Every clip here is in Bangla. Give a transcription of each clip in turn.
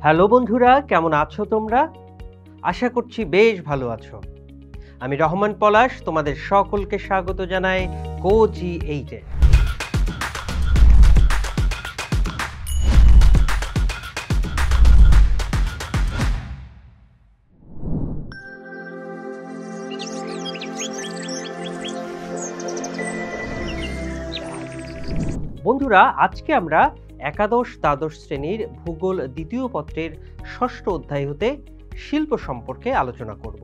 হ্যালো বন্ধুরা, কেমন আছো তোমরা? আশা করছি বেশ ভালো আছো। আমি রহমান পলাশ তোমাদের সকলকে স্বাগত জানাই GO8 এ। বন্ধুরা, আজকে আমরা একাদশ দ্বাদশ শ্রেণীর ভূগোল দ্বিতীয় পত্রের ষষ্ঠ অধ্যায় হতে শিল্প সম্পর্কে আলোচনা করব।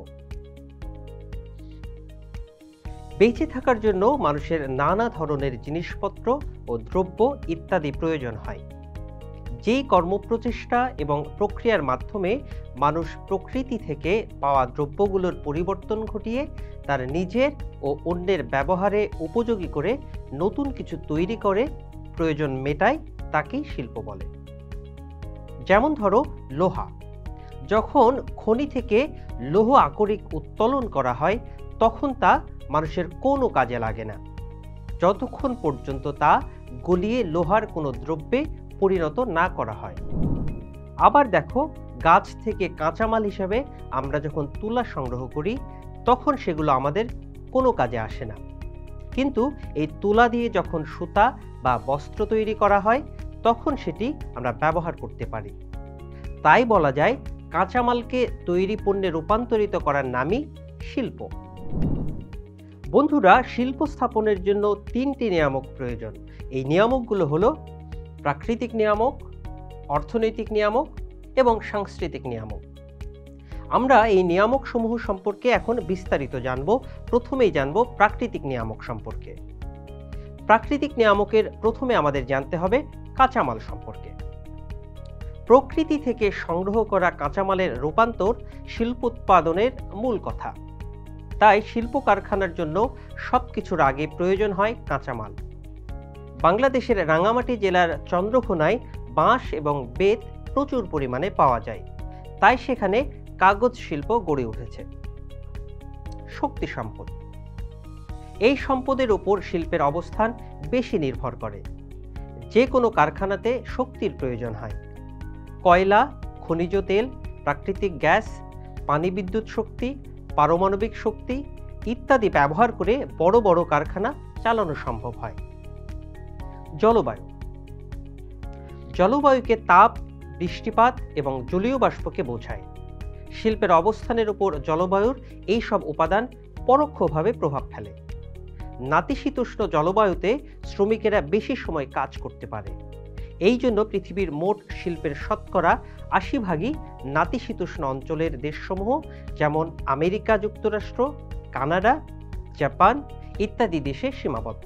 বেঁচে থাকার জন্য মানুষের নানা ধরনের জিনিসপত্র ও দ্রব্য ইত্যাদি প্রয়োজন হয়। যেই কর্মপ্রচেষ্টা এবং প্রক্রিয়ার মাধ্যমে মানুষ প্রকৃতি থেকে পাওয়া দ্রব্যগুলোর পরিবর্তন ঘটিয়ে তার নিজের ও অন্যের ব্যবহারে উপযোগী করে নতুন কিছু তৈরি করে প্রয়োজন মেটায়, তাকেই শিল্প বলে। যেমন ধরো লোহা। যখন খনি থেকে লৌহ আকরিক উত্তোলন করা হয় তখন তা মানুষের কোনো কাজে লাগে না, যতক্ষণ পর্যন্ত তা গলিয়ে লোহার কোনো দ্রব্যে পরিণত না করা হয়। আবার দেখো, গাছ থেকে কাঁচামাল হিসেবে আমরা যখন তুলা সংগ্রহ করি তখন সেগুলো আমাদের কোনো কাজে আসে না, কিন্তু এই তুলা দিয়ে যখন সুতা বা বস্ত্র তৈরি করা হয় তখন সেটি আমরা ব্যবহার করতে পারি। তাই বলা যায় কাঁচামালকে তৈরি পণ্যে রূপান্তরিত করার নামই শিল্প। বন্ধুরা, শিল্প স্থাপনের জন্য তিনটি নিয়ামক প্রয়োজন। এই নিয়ামকগুলো হলো প্রাকৃতিক নিয়ামক, অর্থনৈতিক নিয়ামক এবং সাংস্কৃতিক নিয়ামক। আমরা এই নিয়ামক সমূহ সম্পর্কে এখন বিস্তারিত জানব। প্রথমেই জানব প্রাকৃতিক নিয়ামক সম্পর্কে। প্রাকৃতিক নিয়ামকের প্রথমে আমাদের জানতে হবে কাঁচামাল সম্পর্কে। প্রকৃতি থেকে সংগ্রহ করা কাঁচামালের রূপান্তর শিল্প উৎপাদনের মূল কথা। তাই শিল্প কারখানার জন্য সবকিছুর আগে প্রয়োজন হয় কাঁচামাল। বাংলাদেশের রাঙ্গামাটি জেলার চন্দ্রঘোনায় বাঁশ এবং বেত প্রচুর পরিমাণে পাওয়া যায়, তাই সেখানে কাগজ শিল্প গড়ে উঠেছে। শক্তি সম্পদ। এই সম্পদের উপর শিল্পের অবস্থান বেশি নির্ভর করে। যে কোনো কারখানাতে শক্তির প্রয়োজন হয়। কয়লা, খনিজ তেল, প্রাকৃতিক গ্যাস, পানি বিদ্যুৎ শক্তি, পারমাণবিক শক্তি ইত্যাদি ব্যবহার করে বড় বড় কারখানা চালানো সম্ভব হয়। জলবায়ু। জলবায়ুকে তাপ, বৃষ্টিপাত এবং জলীয় বাষ্পকে বোঝায়। শিল্পের অবস্থানের উপর জলবায়ুর এই সব উপাদান পরোক্ষভাবে প্রভাব ফেলে। নাতিশীতোষ্ণ জলবায়ুতে শ্রমিকেরা বেশি সময় কাজ করতে পারে। এই জন্য পৃথিবীর মোট শিল্পের শতকরা ৮০% নাতিশীতোষ্ণ অঞ্চলের দেশসমূহ যেমন আমেরিকা যুক্তরাষ্ট্র, কানাডা, জাপান ইত্যাদি দেশে সীমাবদ্ধ।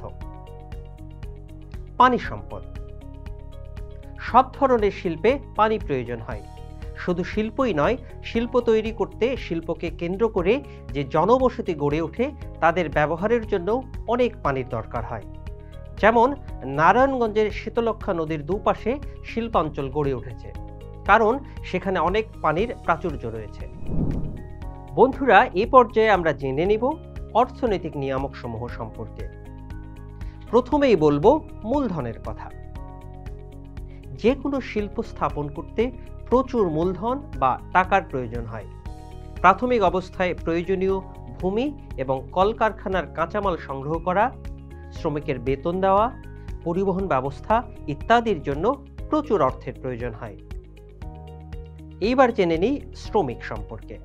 পানি সম্পদ। সব ধরনের শিল্পে পানি প্রয়োজন হয়। শুধু শিল্পই নয়, শিল্প তৈরি করতে শিল্পকে কেন্দ্র করে যে জনবসতি গড়ে ওঠে তাদের ব্যবহারের জন্য অনেক পানির দরকার হয়। যেমন নারায়ণগঞ্জের শীতলক্ষ্যা নদীর দুপাশে শিল্পাঞ্চল গড়ে উঠেছে, কারণ সেখানে অনেক পানির প্রাচুর্য রয়েছে। বন্ধুরা, এই পর্যায়ে আমরা জেনে নিব অর্থনৈতিক নিয়ামক সমূহ সম্পর্কে। প্রথমেই বলবো মূলধনের কথা। যে কোনো শিল্প স্থাপন করতে প্রচুর মূলধন বা টাকার প্রয়োজন হয়। প্রাথমিক অবস্থায় প্রয়োজনীয় ভূমি এবং কলকারখানার কাঁচামাল সংগ্রহ করা, শ্রমিকের বেতন দেওয়া, পরিবহন ব্যবস্থা ইত্যাদির জন্য প্রচুর অর্থের প্রয়োজন হয়। এইবার জেনে নিই শ্রমিক সম্পর্কে।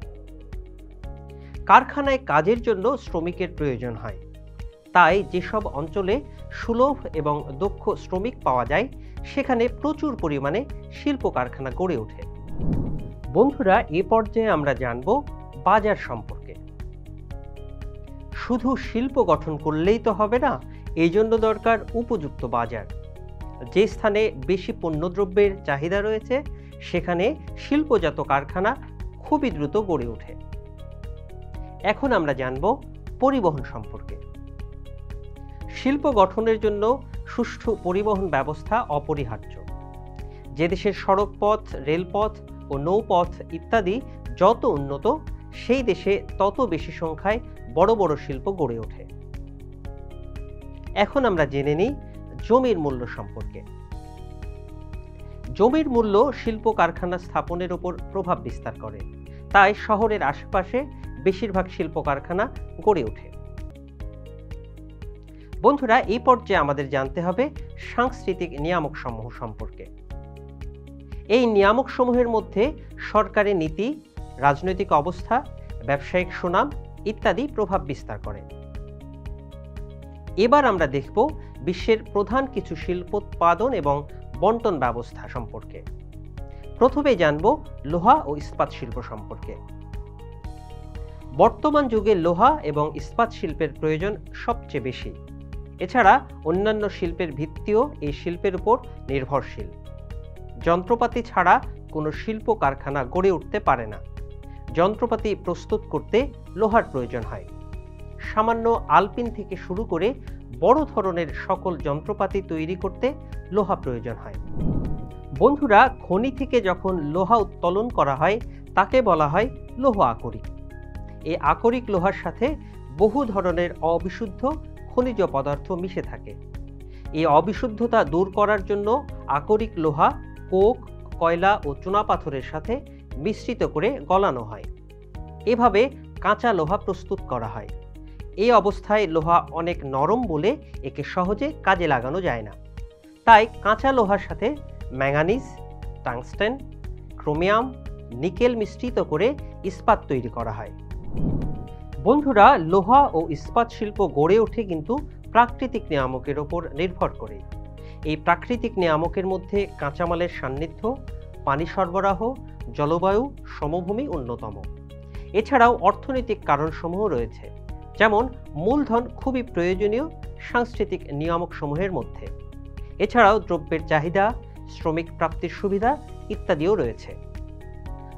কারখানায় কাজের জন্য শ্রমিকের প্রয়োজন হয়। তাই যেসব অঞ্চলে সুলভ এবং দক্ষ শ্রমিক পাওয়া যায় সেখানে প্রচুর পরিমাণে শিল্প কারখানা গড়ে ওঠে। বন্ধুরা, এ পর্যায়ে আমরা জানব বাজার সম্পর্কে। শুধু শিল্প গঠন করলেই তো হবে না, এই জন্য দরকার উপযুক্ত বাজার। যে স্থানে বেশি পণ্যদ্রব্যের চাহিদা রয়েছে সেখানে শিল্পজাত কারখানা খুবই দ্রুত গড়ে ওঠে। এখন আমরা জানব পরিবহন সম্পর্কে। শিল্প গঠনের জন্য সুষ্ঠু পরিবহন ব্যবস্থা অপরিহার্য। যে দেশের সড়কপথ, রেলপথ ও নৌপথ ইত্যাদি যত উন্নত, সেই দেশে তত বেশি সংখ্যায় বড় বড় শিল্প গড়ে ওঠে। এখন আমরা জেনে নিই জমির মূল্য সম্পর্কে। জমির মূল্য শিল্প কারখানা স্থাপনের উপর প্রভাব বিস্তার করে, তাই শহরের আশেপাশে বেশিরভাগ শিল্প কারখানা গড়ে ওঠে। বন্ধুরা, এই পর্যায়ে আমাদের জানতে হবে সাংস্কৃতিক নিয়ামক সমূহ সম্পর্কে। এই নিয়ামক সমূহের মধ্যে সরকারি নীতি, রাজনৈতিক অবস্থা, ব্যবসায়িক সুনাম ইত্যাদি প্রভাব বিস্তার করে। এবার আমরা দেখব বিশ্বের প্রধান কিছু শিল্পোৎপাদন এবং বন্টন ব্যবস্থা সম্পর্কে। প্রথমে জানব লোহা ও ইস্পাত শিল্প সম্পর্কে। বর্তমান যুগে লোহা এবং ইস্পাত শিল্পের প্রয়োজন সবচেয়ে বেশি। এছাড়া অন্যান্য শিল্পের ভিত্তিও এই শিল্পের উপর নির্ভরশীল। যন্ত্রপাতি ছাড়া কোনো শিল্প কারখানা গড়ে উঠতে পারে না। যন্ত্রপাতি প্রস্তুত করতে লোহার প্রয়োজন হয়। সামান্য আলপিন থেকে শুরু করে বড় ধরনের সকল যন্ত্রপাতি তৈরি করতে লোহা প্রয়োজন হয়। বন্ধুরা, খনি থেকে যখন লোহা উত্তোলন করা হয় তাকে বলা হয় লৌহ আকরিক। এই আকরিক লোহার সাথে বহু ধরনের অবিশুদ্ধ খনিজ পদার্থ মিশে থাকে। এই অবিশুদ্ধতা দূর করার জন্য আকরিক লোহা কোক, কয়লা ও চুনাপাথরের সাথে মিশ্রিত করে গলানো হয়। এভাবে কাঁচা লোহা প্রস্তুত করা হয়। এই অবস্থায় লোহা অনেক নরম বলে একে সহজে কাজে লাগানো যায় না। তাই কাঁচা লোহার সাথে ম্যাঙ্গানিজ, টাংস্টেন, ক্রোমিয়াম, নিকেল মিশ্রিত করে ইস্পাত তৈরি করা হয়। বন্ধুরা, লোহা ও ইস্পাত শিল্প গড়ে ওঠে কিন্তু প্রাকৃতিক নিয়ামকের ওপর নির্ভর করে। এই প্রাকৃতিক নিয়ামকের মধ্যে কাঁচামালের সান্নিধ্য, পানি সরবরাহ, জলবায়ু, সমভূমি অন্যতম। এছাড়াও অর্থনৈতিক কারণসমূহ রয়েছে, যেমন মূলধন খুবই প্রয়োজনীয় সাংস্কৃতিক নিয়ামকসমূহের মধ্যে। এছাড়াও দ্রব্যের চাহিদা, শ্রমিক প্রাপ্তির সুবিধা ইত্যাদিও রয়েছে।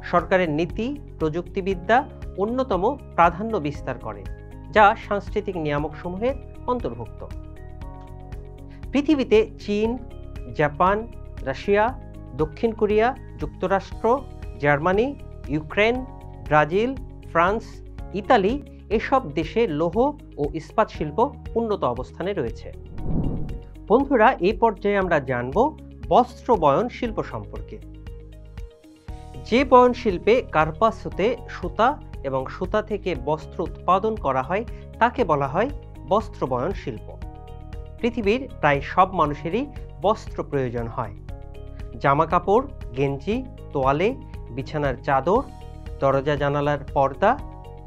সরকারের নীতি, প্রযুক্তিবিদ্যা অন্যতম প্রাধান্য বিস্তার করে, যা সাংস্কৃতিক নিয়ামকসমূহের অন্তর্ভুক্ত। পৃথিবীতে চীন, জাপান, রাশিয়া, দক্ষিণ কোরিয়া, যুক্তরাষ্ট্র, Germany, Ukraine, Brazil, France, Italy এসব দেশে লৌহ ও ইস্পাত শিল্প উন্নত অবস্থানে রয়েছে। বন্ধুরা, এই পর্যায়ে আমরা জানব বস্ত্র বয়ন শিল্প সম্পর্কে। যে বয়ন শিল্পে কার্পাস হতে সুতা এবং সুতা থেকে বস্ত্র উৎপাদন করা হয় তাকে বলা হয় বস্ত্র বয়ন শিল্প। পৃথিবীর প্রায় সব মানুষেরই বস্ত্র প্রয়োজন হয়। জামা কাপড়, গেঞ্জি, তোয়ালে, বিছানার চাদর, দরজা জানালার পর্দা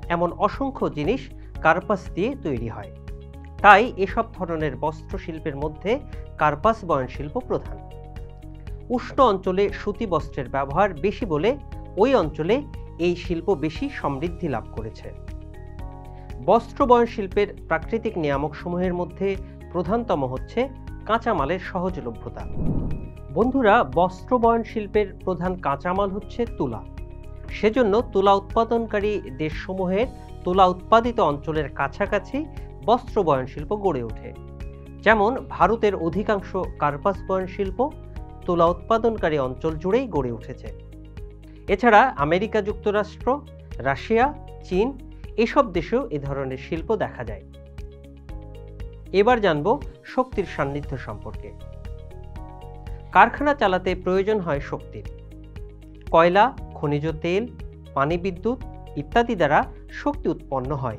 এমন অসংখ্য জিনিস কার্পাস দিয়ে তৈরি হয়। তাই এসব ধরনের বস্ত্র শিল্পের মধ্যে কার্পাস বয়ন শিল্প প্রধান। উষ্ণ অঞ্চলে সুতি বস্ত্রের ব্যবহার বেশি বলে ওই অঞ্চলে এই শিল্প বেশি সমৃদ্ধি লাভ করেছে। বস্ত্র বয়ন শিল্পের প্রাকৃতিক নিয়ামকসমূহের মধ্যে প্রধানতম হচ্ছে কাঁচামালের সহজলভ্যতা। বন্ধুরা, বস্ত্র বয়ন শিল্পের প্রধান কাঁচামাল হচ্ছে তুলা। সেজন্য তুলা উৎপাদনকারী দেশসমূহের তুলা উৎপাদিত অঞ্চলের কাছাকাছি বস্ত্র বয়ন শিল্প গড়ে ওঠে। যেমন ভারতের অধিকাংশ কার্পাস বয়ন শিল্প তুলা উৎপাদনকারী অঞ্চল জুড়েই গড়ে উঠেছে। এছাড়া আমেরিকা যুক্তরাষ্ট্র, রাশিয়া, চীন এসব দেশেও এ ধরনের শিল্প দেখা যায়। এবার জানব শক্তির সান্নিধ্য সম্পর্কে। কারখানা চালাতে প্রয়োজন হয় শক্তির। কয়লা, খনিজ তেল, পানি বিদ্যুৎ ইত্যাদি দ্বারা শক্তি উৎপন্ন হয়।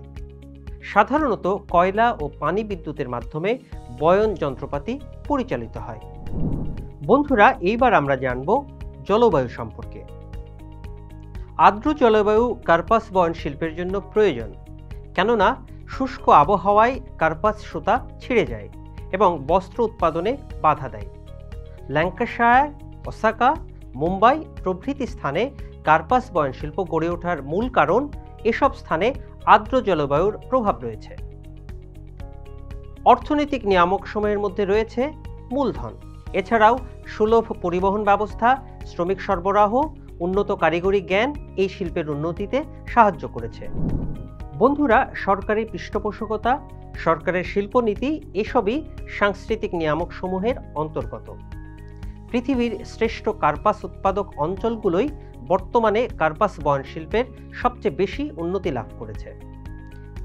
সাধারণত কয়লা ও পানি বিদ্যুতের মাধ্যমে বয়ন যন্ত্রপাতি পরিচালিত হয়। বন্ধুরা, এইবার আমরা জানব জলবায়ু সম্পর্কে। আর্দ্র জলবায়ু কার্পাস বয়ন শিল্পের জন্য প্রয়োজন, কেননা শুষ্ক আবহাওয়ায় কার্পাস সুতা ছিঁড়ে যায় এবং বস্ত্র উৎপাদনে বাধা দেয়। ল্যাঙ্কাশায়ার, ওসাকা, মুম্বাই প্রভৃতি স্থানে কার্পাস বয়ন শিল্প গড়ে ওঠার মূল কারণ এসব স্থানে আর্দ্র জলবায়ুর প্রভাব রয়েছে। অর্থনৈতিক নিয়ামক সময়ের মধ্যে রয়েছে মূলধন। এছাড়াও সুলভ পরিবহন ব্যবস্থা, শ্রমিক সরবরাহ, উন্নত কারিগরি জ্ঞান এই শিল্পের উন্নতিতে সাহায্য করেছে। বন্ধুরা, সরকারি পৃষ্ঠপোষকতা, সরকারের শিল্পনীতি এসবই সাংস্কৃতিক নিয়ামক সমূহের অন্তর্গত। পৃথিবীর শ্রেষ্ঠ কার্পাস উৎপাদক অঞ্চলগুলোই বর্তমানে কার্পাস বয়ন শিল্পের সবচেয়ে বেশি উন্নতি লাভ করেছে।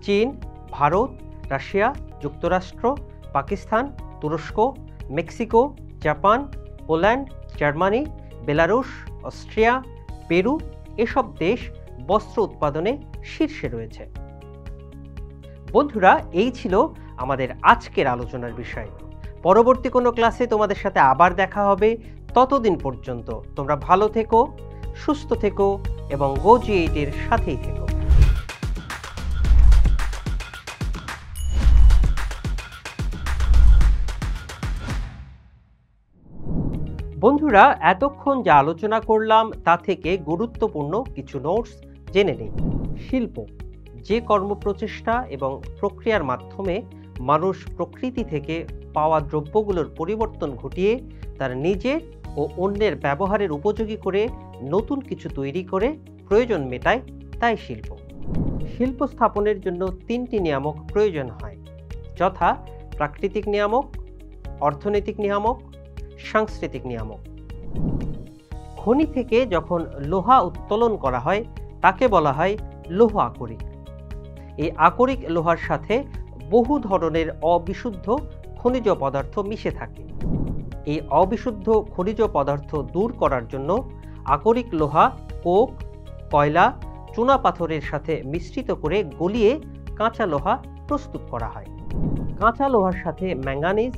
চীন, ভারত, রাশিয়া, যুক্তরাষ্ট্র, পাকিস্তান, তুরস্ক, Mexico, Japan, Poland, Germany, Belarus, Austria, Peru এসব দেশ বস্ত্র উৎপাদনে শীর্ষে রয়েছে। বন্ধুরা, এই ছিল আমাদের আজকের আলোচনার বিষয়। পরবর্তী কোনো ক্লাসে তোমাদের সাথে আবার দেখা হবে। ততদিন পর্যন্ত তোমরা ভালো থেকো, সুস্থ থেকো এবং GO-G8 এর সাথেই থেকো। বন্ধুরা, এতক্ষণ যা আলোচনা করলাম তা থেকে গুরুত্বপূর্ণ কিছু নোটস জেনে নিই। শিল্প যে কর্মপ্রচেষ্টা এবং প্রক্রিয়ার মাধ্যমে মানুষ প্রকৃতি থেকে পাওয়া দ্রব্যগুলোর পরিবর্তন ঘটিয়ে তার নিজের ও অন্যের ব্যবহারের উপযোগী করে নতুন কিছু তৈরি করে প্রয়োজন মেটায়, তাই শিল্প। শিল্প স্থাপনের জন্য তিনটি নিয়ামক প্রয়োজন হয়, যথা প্রাকৃতিক নিয়ামক, অর্থনৈতিক নিয়ামক, সাংস্কৃতিক নিয়ামক। খনি থেকে যখন লোহা উত্তোলন করা হয় তাকে বলা হয় লৌহ আকরিক। এই আকরিক লোহার সাথে বহু ধরনের অবিশুদ্ধ খনিজ পদার্থ মিশে থাকে। এই অবিশুদ্ধ খনিজ পদার্থ দূর করার জন্য আকরিক লোহা কোক, কয়লা, চুনাপাথরের সাথে মিশ্রিত করে গলিয়ে কাঁচা লোহা প্রস্তুত করা হয়। কাঁচা লোহার সাথে ম্যাঙ্গানিজ,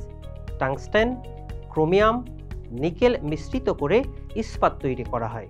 টাংস্টেন, ক্রোমিয়াম, নিকেল মিশ্রিত করে ইস্পাত তৈরি করা হয়।